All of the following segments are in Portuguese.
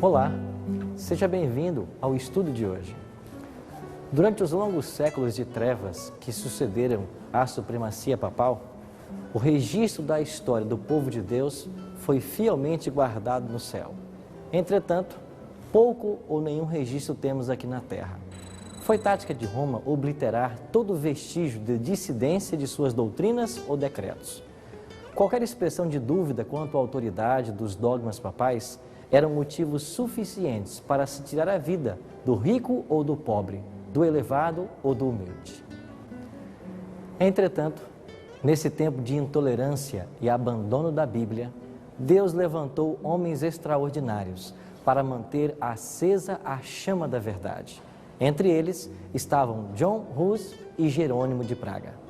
Olá, seja bem-vindo ao estudo de hoje. Durante os longos séculos de trevas que sucederam à supremacia papal, o registro da história do povo de Deus foi fielmente guardado no céu. Entretanto, pouco ou nenhum registro temos aqui na terra. Foi tática de Roma obliterar todo vestígio de dissidência de suas doutrinas ou decretos. Qualquer expressão de dúvida quanto à autoridade dos dogmas papais eram motivos suficientes para se tirar a vida do rico ou do pobre, do elevado ou do humilde. Entretanto, nesse tempo de intolerância e abandono da Bíblia, Deus levantou homens extraordinários para manter acesa a chama da verdade. Entre eles estavam John Hus e Jerônimo de Praga.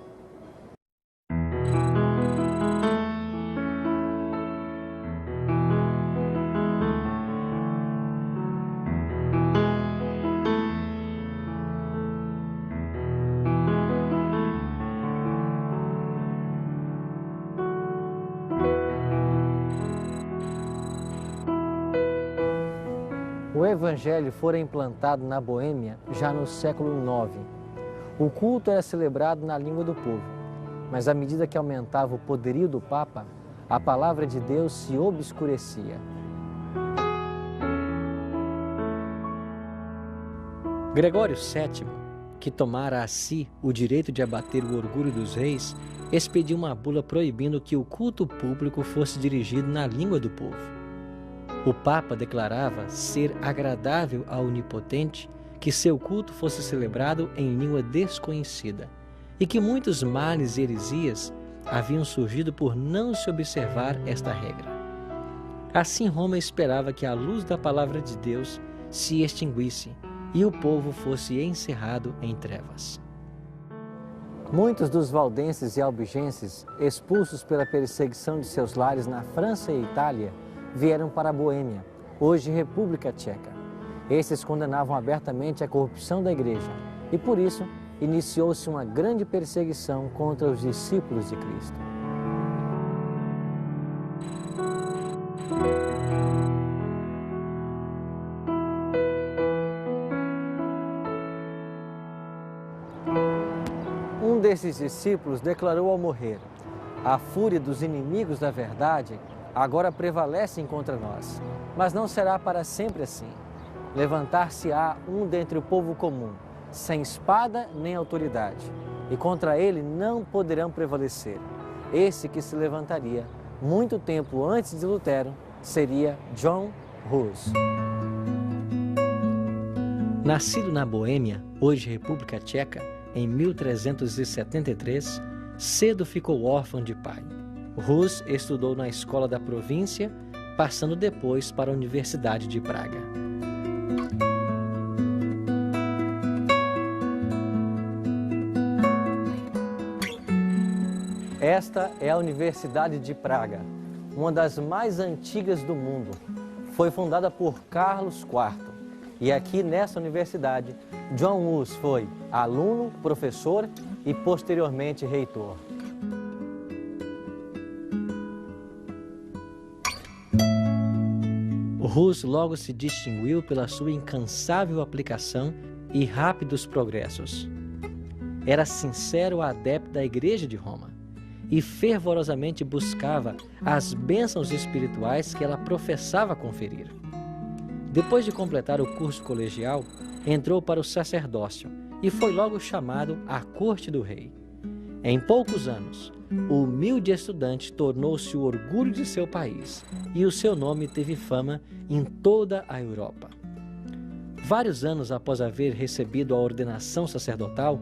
O Evangelho fora implantado na Boêmia já no século IX. O culto era celebrado na língua do povo, mas à medida que aumentava o poderio do Papa, a palavra de Deus se obscurecia. Gregório VII, que tomara a si o direito de abater o orgulho dos reis, expediu uma bula proibindo que o culto público fosse dirigido na língua do povo. O Papa declarava ser agradável ao Onipotente que seu culto fosse celebrado em língua desconhecida e que muitos males e heresias haviam surgido por não se observar esta regra. Assim, Roma esperava que a luz da palavra de Deus se extinguisse e o povo fosse encerrado em trevas. Muitos dos valdenses e albigenses, expulsos pela perseguição de seus lares na França e Itália, vieram para a Boêmia, hoje República Tcheca. Esses condenavam abertamente a corrupção da igreja e, por isso, iniciou-se uma grande perseguição contra os discípulos de Cristo. Um desses discípulos declarou ao morrer: "A fúria dos inimigos da verdade agora prevalecem contra nós, mas não será para sempre assim. Levantar-se-á um dentre o povo comum, sem espada nem autoridade, e contra ele não poderão prevalecer. Esse que se levantaria, muito tempo antes de Lutero, seria John Hus." Nascido na Boêmia, hoje República Tcheca, em 1373, cedo ficou órfão de pai. Hus estudou na escola da província, passando depois para a Universidade de Praga. Esta é a Universidade de Praga, uma das mais antigas do mundo. Foi fundada por Carlos IV. E aqui nessa universidade, John Hus foi aluno, professor e posteriormente reitor. Hus logo se distinguiu pela sua incansável aplicação e rápidos progressos. Era sincero adepto da Igreja de Roma e fervorosamente buscava as bênçãos espirituais que ela professava conferir. Depois de completar o curso colegial, entrou para o sacerdócio e foi logo chamado à corte do rei. Em poucos anos, o humilde estudante tornou-se o orgulho de seu país e o seu nome teve fama em toda a Europa. Vários anos após haver recebido a ordenação sacerdotal,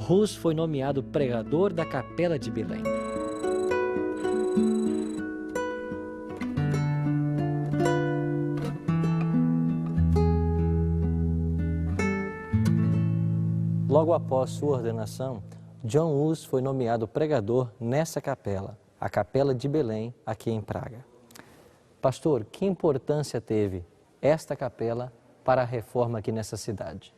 Hus foi nomeado pregador da Capela de Belém. Logo após sua ordenação, John Hus foi nomeado pregador nessa capela, a Capela de Belém, aqui em Praga. Pastor, que importância teve esta capela para a reforma aqui nessa cidade?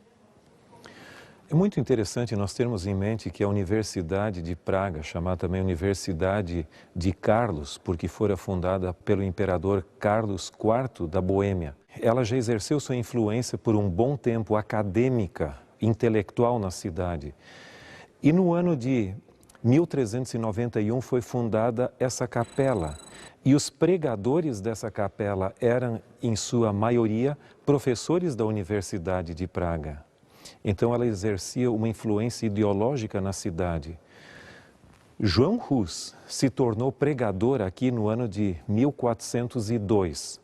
É muito interessante nós termos em mente que a Universidade de Praga, chamada também Universidade de Carlos, porque fora fundada pelo imperador Carlos IV da Boêmia, ela já exerceu sua influência por um bom tempo acadêmica, intelectual na cidade. E no ano de 1391 foi fundada essa capela. E os pregadores dessa capela eram, em sua maioria, professores da Universidade de Praga. Então ela exercia uma influência ideológica na cidade. João Hus se tornou pregador aqui no ano de 1402.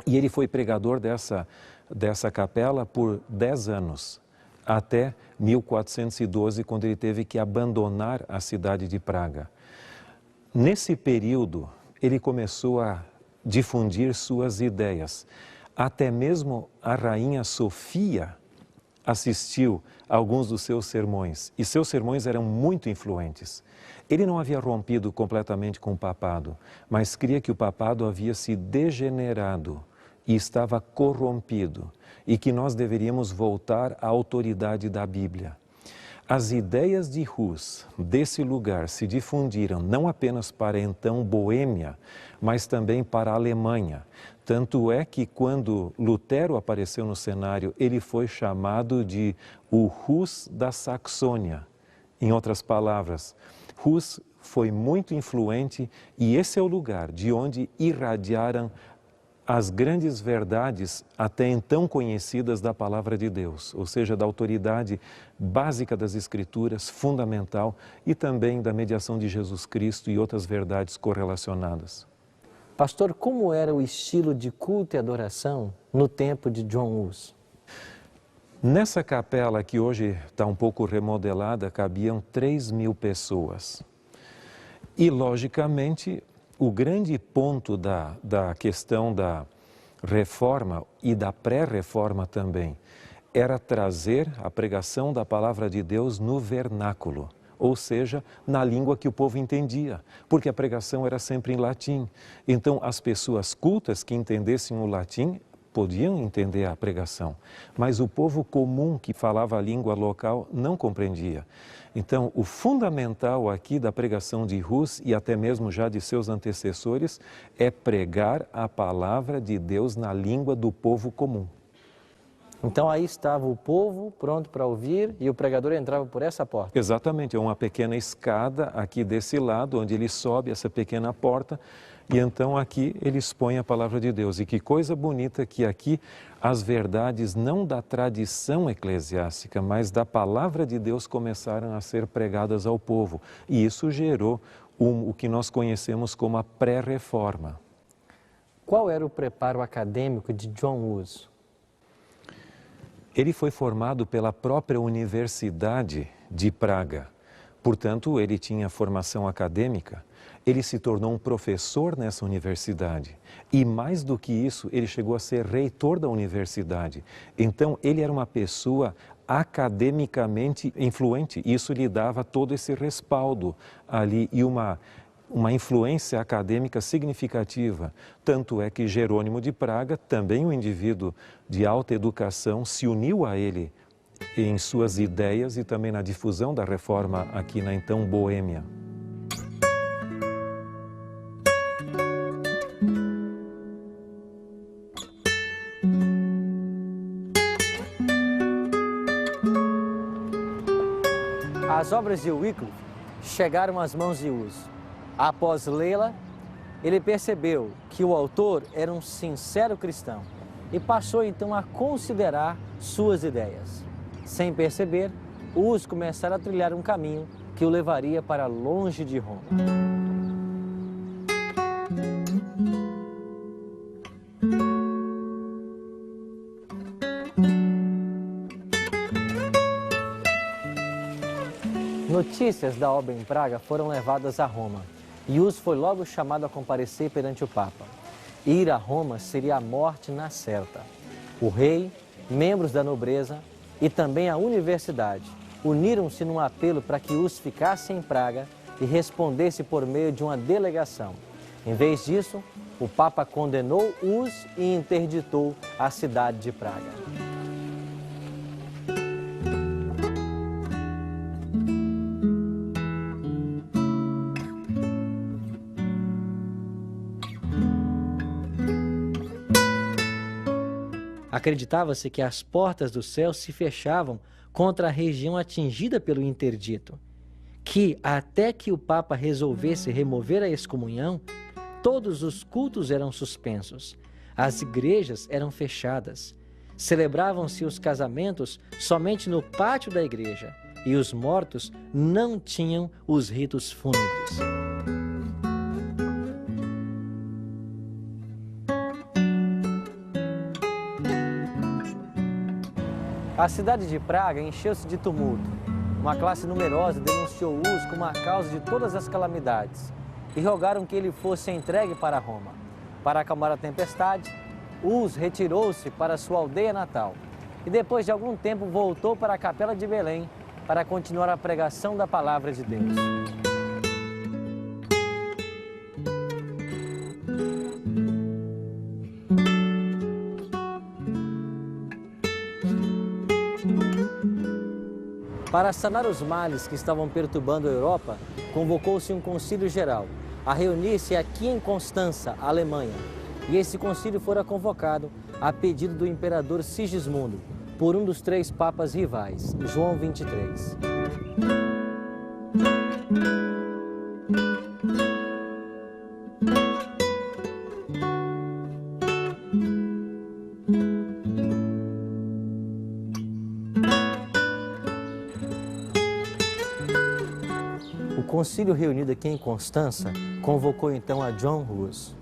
E ele foi pregador dessa capela por 10 anos, até 1412, quando ele teve que abandonar a cidade de Praga. Nesse período, ele começou a difundir suas ideias. Até mesmo a rainha Sofia assistiu a alguns dos seus sermões, e seus sermões eram muito influentes. Ele não havia rompido completamente com o papado, mas cria que o papado havia se degenerado e estava corrompido, e que nós deveríamos voltar à autoridade da Bíblia. As ideias de Hus desse lugar se difundiram não apenas para então Boêmia, mas também para a Alemanha. Tanto é que quando Lutero apareceu no cenário, ele foi chamado de o Hus da Saxônia. Em outras palavras, Hus foi muito influente e esse é o lugar de onde irradiaram as grandes verdades até então conhecidas da Palavra de Deus, ou seja, da autoridade básica das Escrituras, fundamental, e também da mediação de Jesus Cristo e outras verdades correlacionadas. Pastor, como era o estilo de culto e adoração no tempo de John Hus? Nessa capela, que hoje está um pouco remodelada, cabiam 3.000 pessoas. E, logicamente, o grande ponto da questão da reforma e da pré-reforma também era trazer a pregação da palavra de Deus no vernáculo, ou seja, na língua que o povo entendia, porque a pregação era sempre em latim. Então, as pessoas cultas que entendessem o latim podiam entender a pregação, mas o povo comum que falava a língua local não compreendia. Então, o fundamental aqui da pregação de Hus e até mesmo já de seus antecessores é pregar a palavra de Deus na língua do povo comum. Então aí estava o povo pronto para ouvir e o pregador entrava por essa porta. Exatamente, é uma pequena escada aqui desse lado, onde ele sobe essa pequena porta e então aqui ele expõe a palavra de Deus. E que coisa bonita que aqui as verdades não da tradição eclesiástica, mas da palavra de Deus começaram a ser pregadas ao povo. E isso gerou o que nós conhecemos como a pré-reforma. Qual era o preparo acadêmico de John Hus? Ele foi formado pela própria Universidade de Praga. Portanto, ele tinha formação acadêmica. Ele se tornou um professor nessa universidade. E mais do que isso, ele chegou a ser reitor da universidade. Então, ele era uma pessoa academicamente influente. Isso lhe dava todo esse respaldo ali e uma influência acadêmica significativa. Tanto é que Jerônimo de Praga, também um indivíduo de alta educação, se uniu a ele em suas ideias e também na difusão da reforma aqui na então Boêmia. As obras de Wycliffe chegaram às mãos de Hus. Após lê-la, ele percebeu que o autor era um sincero cristão e passou então a considerar suas ideias. Sem perceber, Hus começara a trilhar um caminho que o levaria para longe de Roma. Notícias da obra em Praga foram levadas a Roma. E Hus foi logo chamado a comparecer perante o Papa. Ir a Roma seria a morte na certa. O rei, membros da nobreza e também a universidade uniram-se num apelo para que Hus ficasse em Praga e respondesse por meio de uma delegação. Em vez disso, o Papa condenou Hus e interditou a cidade de Praga. Acreditava-se que as portas do céu se fechavam contra a região atingida pelo interdito, que, até que o Papa resolvesse remover a excomunhão, todos os cultos eram suspensos, as igrejas eram fechadas, celebravam-se os casamentos somente no pátio da igreja e os mortos não tinham os ritos fúnebres. A cidade de Praga encheu-se de tumulto. Uma classe numerosa denunciou Hus como a causa de todas as calamidades e rogaram que ele fosse entregue para Roma. Para acalmar a tempestade, Hus retirou-se para sua aldeia natal e depois de algum tempo voltou para a capela de Belém para continuar a pregação da palavra de Deus. Para sanar os males que estavam perturbando a Europa, convocou-se um concílio geral a reunir-se aqui em Constança, Alemanha. E esse concílio fora convocado a pedido do imperador Sigismundo, por um dos 3 papas rivais, João 23. O concílio reunido aqui em Constança convocou então a John Hus.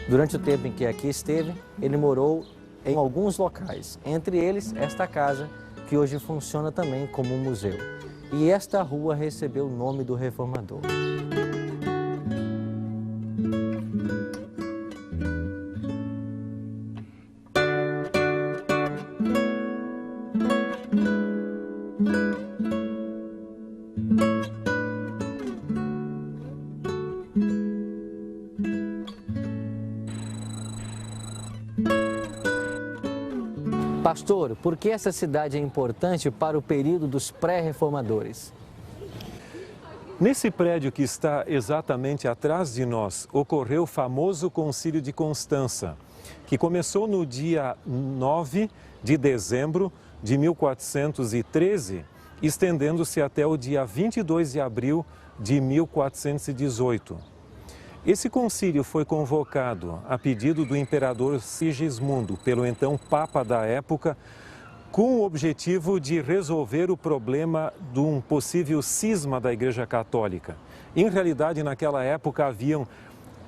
Durante o tempo em que aqui esteve, ele morou em alguns locais, entre eles esta casa, que hoje funciona também como um museu. E esta rua recebeu o nome do reformador. Pastor, por que essa cidade é importante para o período dos pré-reformadores? Nesse prédio que está exatamente atrás de nós, ocorreu o famoso Concílio de Constança, que começou no dia 9 de dezembro de 1413, estendendo-se até o dia 22 de abril de 1418. Esse concílio foi convocado a pedido do imperador Sigismundo, pelo então Papa da época, com o objetivo de resolver o problema de um possível cisma da Igreja Católica. Em realidade, naquela época, haviam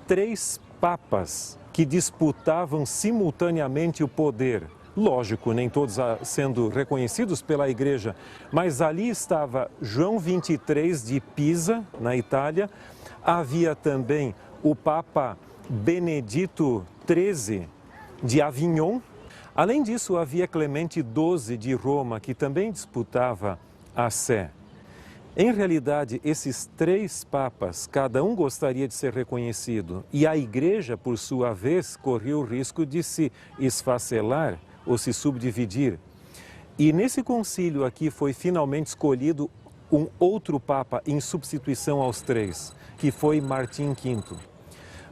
3 papas que disputavam simultaneamente o poder. Lógico, nem todos sendo reconhecidos pela Igreja, mas ali estava João 23 de Pisa, na Itália. Havia também o Papa Benedito XIII de Avignon. Além disso, havia Clemente XII de Roma, que também disputava a sé. Em realidade, esses 3 papas, cada um gostaria de ser reconhecido, e a Igreja, por sua vez, corria o risco de se esfacelar ou se subdividir. E nesse concílio aqui foi finalmente escolhido um outro papa em substituição aos 3, que foi Martim V.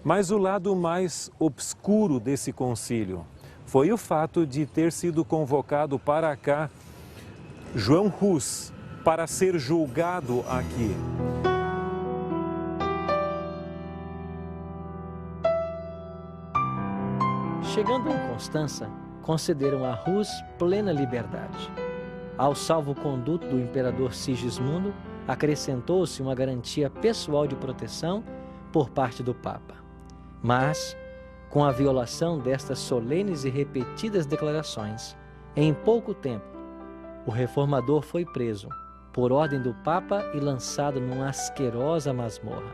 Mas o lado mais obscuro desse concílio foi o fato de ter sido convocado para cá João Hus, para ser julgado aqui. Chegando em Constança, concederam a Hus plena liberdade. Ao salvo-conduto do imperador Sigismundo, acrescentou-se uma garantia pessoal de proteção por parte do Papa. Mas, com a violação destas solenes e repetidas declarações, em pouco tempo, o reformador foi preso, por ordem do Papa, e lançado numa asquerosa masmorra.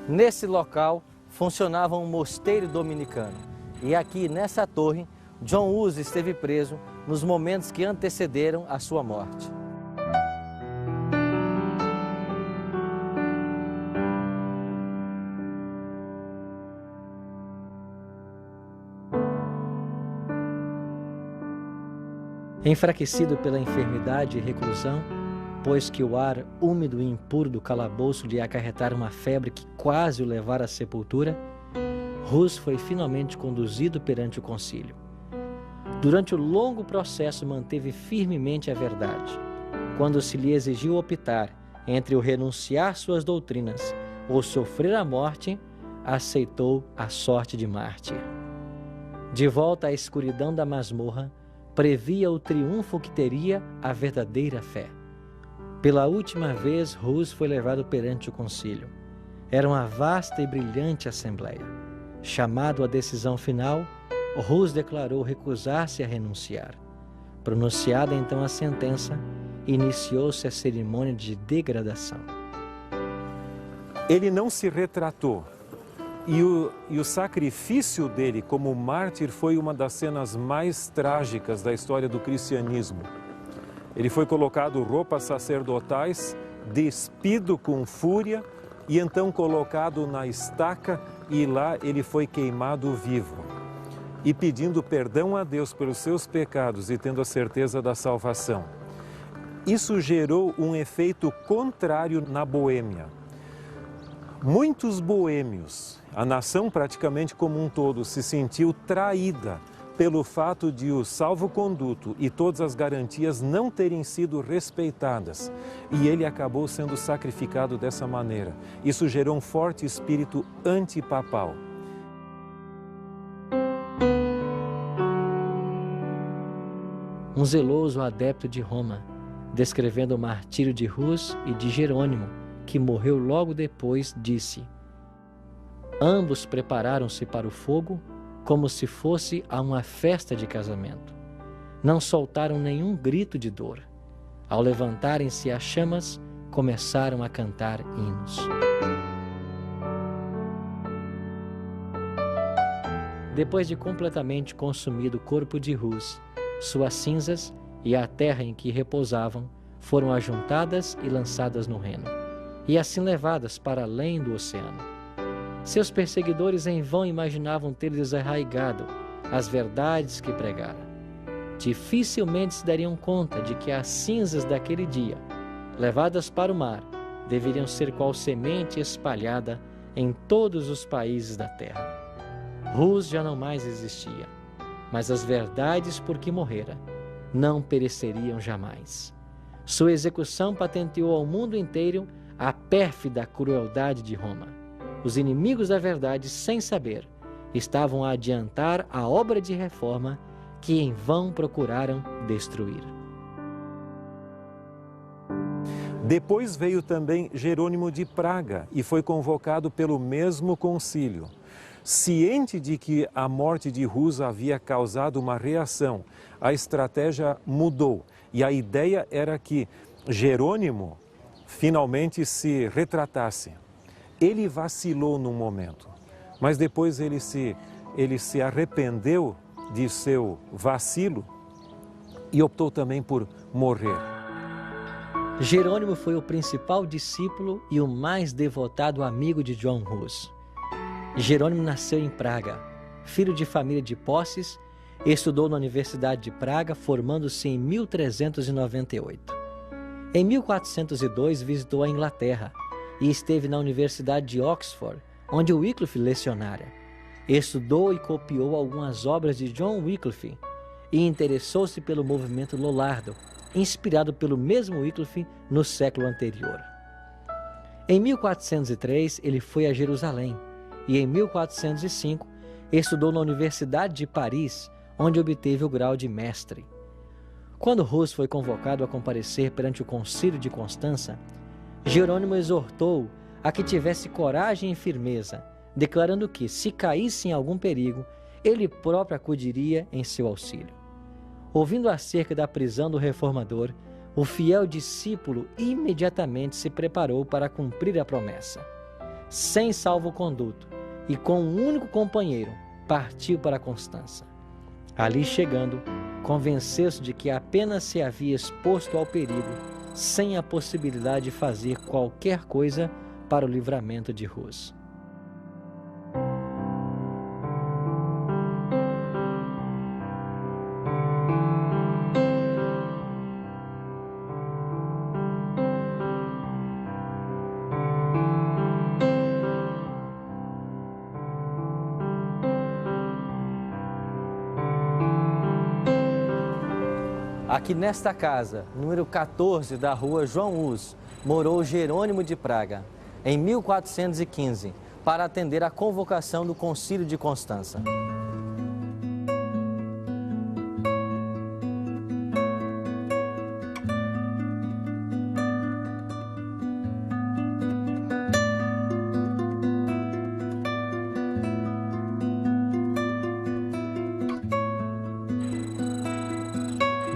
Nesse local funcionava um mosteiro dominicano, e aqui nessa torre, John Hus esteve preso nos momentos que antecederam a sua morte. Enfraquecido pela enfermidade e reclusão, pois que o ar úmido e impuro do calabouço lhe acarretara uma febre que quase o levara à sepultura, Hus foi finalmente conduzido perante o concílio. Durante o longo processo, manteve firmemente a verdade. Quando se lhe exigiu optar entre o renunciar suas doutrinas ou sofrer a morte, aceitou a sorte de mártir. De volta à escuridão da masmorra, previa o triunfo que teria a verdadeira fé. Pela última vez, Hus foi levado perante o concílio. Era uma vasta e brilhante assembleia. Chamado à decisão final, Hus declarou recusar-se a renunciar. Pronunciada então a sentença, iniciou-se a cerimônia de degradação. Ele não se retratou. E o sacrifício dele como mártir foi uma das cenas mais trágicas da história do cristianismo. Ele foi colocado roupas sacerdotais, despido com fúria e então colocado na estaca, e lá ele foi queimado vivo. E pedindo perdão a Deus pelos seus pecados e tendo a certeza da salvação. Isso gerou um efeito contrário na Boêmia. Muitos boêmios, a nação praticamente como um todo, se sentiu traída pelo fato de o salvo-conduto e todas as garantias não terem sido respeitadas. E ele acabou sendo sacrificado dessa maneira. Isso gerou um forte espírito antipapal. Um zeloso adepto de Roma, descrevendo o martírio de Hus e de Jerônimo, que morreu logo depois, disse: ambos prepararam-se para o fogo como se fosse a uma festa de casamento. Não soltaram nenhum grito de dor. Ao levantarem-se as chamas, começaram a cantar hinos. Depois de completamente consumido o corpo de Hus, suas cinzas e a terra em que repousavam foram ajuntadas e lançadas no Reno, e assim levadas para além do oceano. Seus perseguidores em vão imaginavam ter desarraigado as verdades que pregara. Dificilmente se dariam conta de que as cinzas daquele dia, levadas para o mar, deveriam ser qual semente espalhada em todos os países da terra. Hus já não mais existia, mas as verdades por que morrera não pereceriam jamais. Sua execução patenteou ao mundo inteiro a pérfida crueldade de Roma. Os inimigos da verdade, sem saber, estavam a adiantar a obra de reforma que em vão procuraram destruir. Depois veio também Jerônimo de Praga e foi convocado pelo mesmo concílio. Ciente de que a morte de Hus havia causado uma reação, a estratégia mudou e a ideia era que Jerônimo finalmente se retratasse. Ele vacilou num momento, mas depois ele se arrependeu de seu vacilo e optou também por morrer. Jerônimo foi o principal discípulo e o mais devotado amigo de John Hus. Jerônimo nasceu em Praga, filho de família de posses, estudou na Universidade de Praga, formando-se em 1398. Em 1402 visitou a Inglaterra e esteve na Universidade de Oxford, onde Wycliffe lecionara. Estudou e copiou algumas obras de John Wycliffe e interessou-se pelo movimento Lollardo, inspirado pelo mesmo Wycliffe no século anterior. Em 1403, ele foi a Jerusalém e em 1405 estudou na Universidade de Paris, onde obteve o grau de mestre. Quando Hus foi convocado a comparecer perante o Concílio de Constança, Jerônimo exortou a que tivesse coragem e firmeza, declarando que, se caísse em algum perigo, ele próprio acudiria em seu auxílio. Ouvindo acerca da prisão do reformador, o fiel discípulo imediatamente se preparou para cumprir a promessa. Sem salvo-conduto e com um único companheiro, partiu para Constança. Ali chegando, convenceu-se de que apenas se havia exposto ao perigo, sem a possibilidade de fazer qualquer coisa para o livramento de Hus. Aqui nesta casa, número 14 da rua João Hus, morou Jerônimo de Praga, em 1415, para atender à convocação do Concílio de Constança.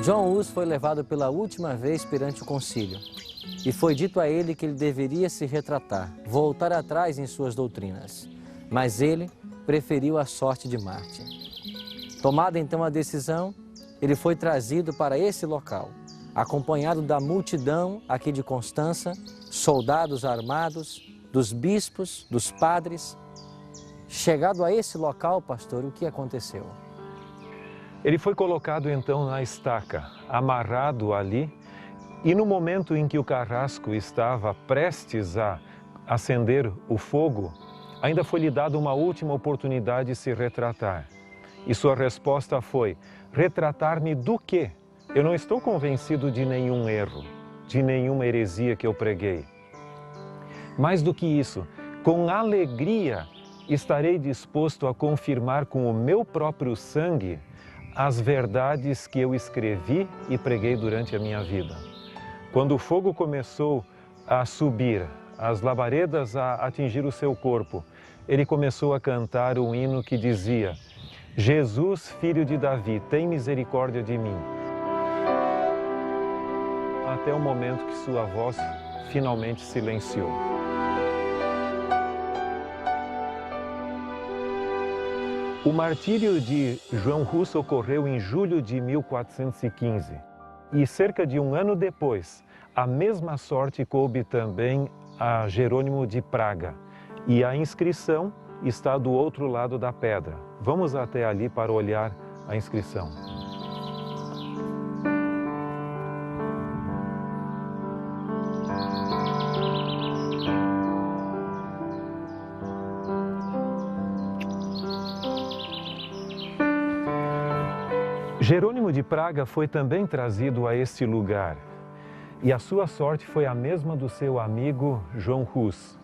João Hus foi levado pela última vez perante o concílio e foi dito a ele que ele deveria se retratar, voltar atrás em suas doutrinas. Mas ele preferiu a sorte de Marte. Tomada então a decisão, ele foi trazido para esse local, acompanhado da multidão aqui de Constança, soldados armados, dos bispos, dos padres. Chegado a esse local, pastor, o que aconteceu? Ele foi colocado então na estaca, amarrado ali, e no momento em que o carrasco estava prestes a acender o fogo, ainda foi lhe dada uma última oportunidade de se retratar. E sua resposta foi: retratar-me do quê? Eu não estou convencido de nenhum erro, de nenhuma heresia que eu preguei. Mais do que isso, com alegria estarei disposto a confirmar com o meu próprio sangue as verdades que eu escrevi e preguei durante a minha vida. Quando o fogo começou a subir, as labaredas a atingir o seu corpo, ele começou a cantar um hino que dizia: Jesus, filho de Davi, tem misericórdia de mim. Até o momento que sua voz finalmente silenciou. O martírio de João Hus ocorreu em julho de 1415 e cerca de um ano depois, a mesma sorte coube também a Jerônimo de Praga e a inscrição está do outro lado da pedra. Vamos até ali para olhar a inscrição. Jerônimo de Praga foi também trazido a este lugar e a sua sorte foi a mesma do seu amigo João Hus.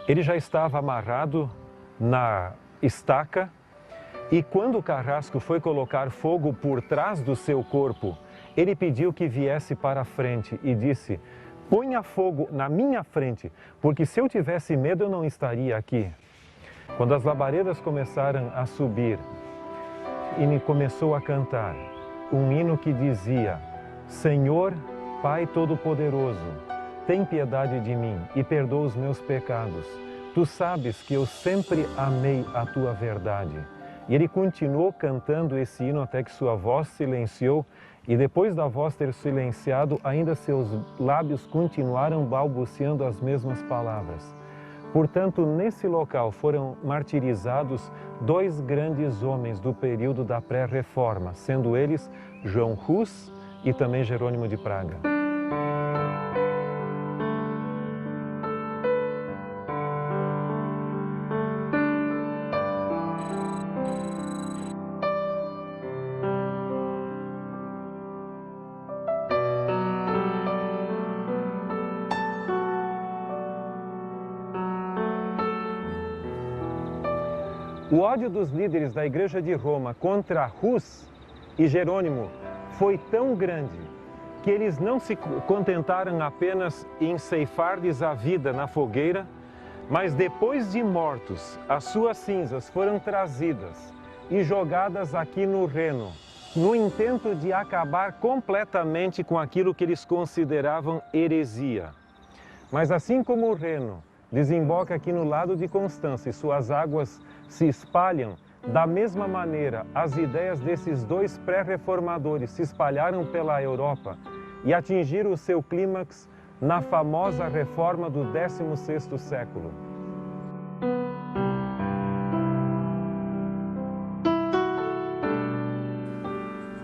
Ele já estava amarrado na estaca e quando o carrasco foi colocar fogo por trás do seu corpo, ele pediu que viesse para a frente e disse: ponha fogo na minha frente, porque se eu tivesse medo eu não estaria aqui. Quando as labaredas começaram a subir, e começou a cantar um hino que dizia: Senhor, Pai Todo-Poderoso, tem piedade de mim e perdoa os meus pecados. Tu sabes que eu sempre amei a tua verdade. E ele continuou cantando esse hino até que sua voz silenciou e depois da voz ter silenciado, ainda seus lábios continuaram balbuciando as mesmas palavras. Portanto, nesse local foram martirizados dois grandes homens do período da pré-reforma, sendo eles João Hus e também Jerônimo de Praga. O ódio dos líderes da Igreja de Roma contra Hus e Jerônimo foi tão grande que eles não se contentaram apenas em ceifar-lhes a vida na fogueira, mas depois de mortos, as suas cinzas foram trazidas e jogadas aqui no Reno, no intento de acabar completamente com aquilo que eles consideravam heresia. Mas assim como o Reno desemboca aqui no lado de Constança e suas águas se espalham, da mesma maneira, as ideias desses dois pré-reformadores se espalharam pela Europa e atingiram o seu clímax na famosa reforma do 16º século.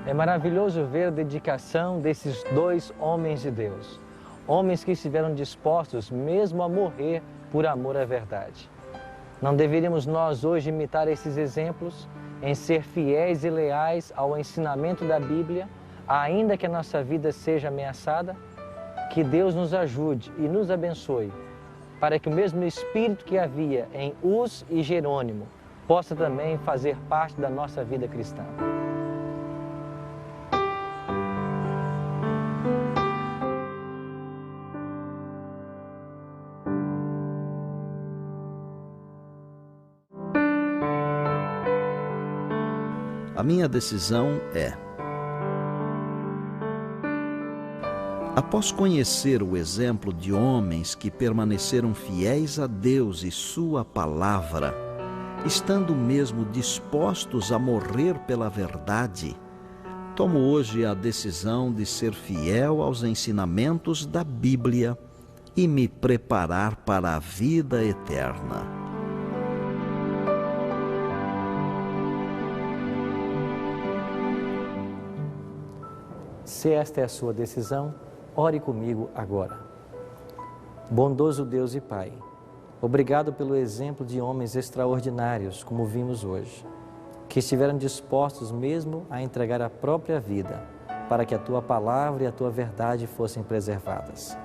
É maravilhoso ver a dedicação desses dois homens de Deus, homens que estiveram dispostos mesmo a morrer por amor à verdade. Não deveríamos nós hoje imitar esses exemplos em ser fiéis e leais ao ensinamento da Bíblia, ainda que a nossa vida seja ameaçada, que Deus nos ajude e nos abençoe, para que o mesmo Espírito que havia em Uz e Jerônimo possa também fazer parte da nossa vida cristã. A minha decisão é: após conhecer o exemplo de homens que permaneceram fiéis a Deus e sua palavra, estando mesmo dispostos a morrer pela verdade, tomo hoje a decisão de ser fiel aos ensinamentos da Bíblia e me preparar para a vida eterna. Se esta é a sua decisão, ore comigo agora. Bondoso Deus e Pai, obrigado pelo exemplo de homens extraordinários, como vimos hoje, que estiveram dispostos mesmo a entregar a própria vida para que a Tua palavra e a Tua verdade fossem preservadas.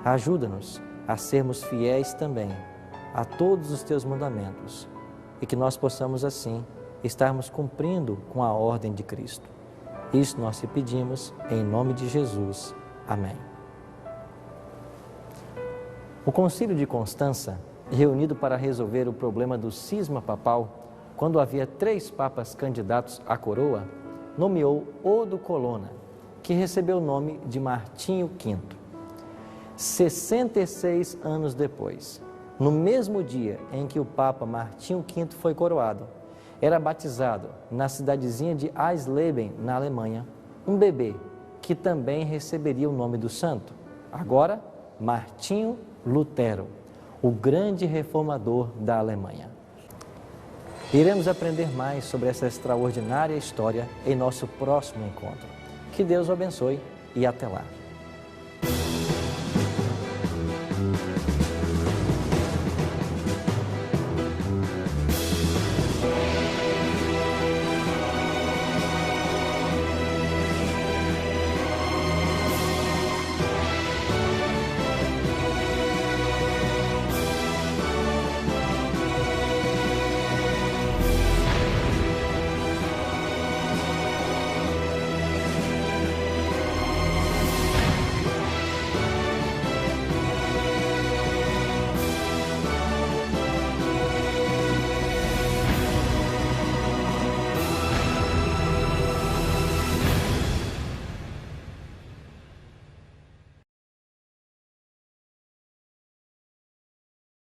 Ajuda-nos a sermos fiéis também a todos os Teus mandamentos e que nós possamos assim estarmos cumprindo com a ordem de Cristo. Isso nós te pedimos em nome de Jesus. Amém. O Concílio de Constança, reunido para resolver o problema do cisma papal, quando havia 3 papas candidatos à coroa, nomeou Odo Colonna, que recebeu o nome de Martinho V. 66 anos depois, no mesmo dia em que o Papa Martinho V foi coroado, era batizado na cidadezinha de Eisleben, na Alemanha, um bebê que também receberia o nome do santo, agora Martinho Lutero, o grande reformador da Alemanha. Iremos aprender mais sobre essa extraordinária história em nosso próximo encontro. Que Deus o abençoe e até lá.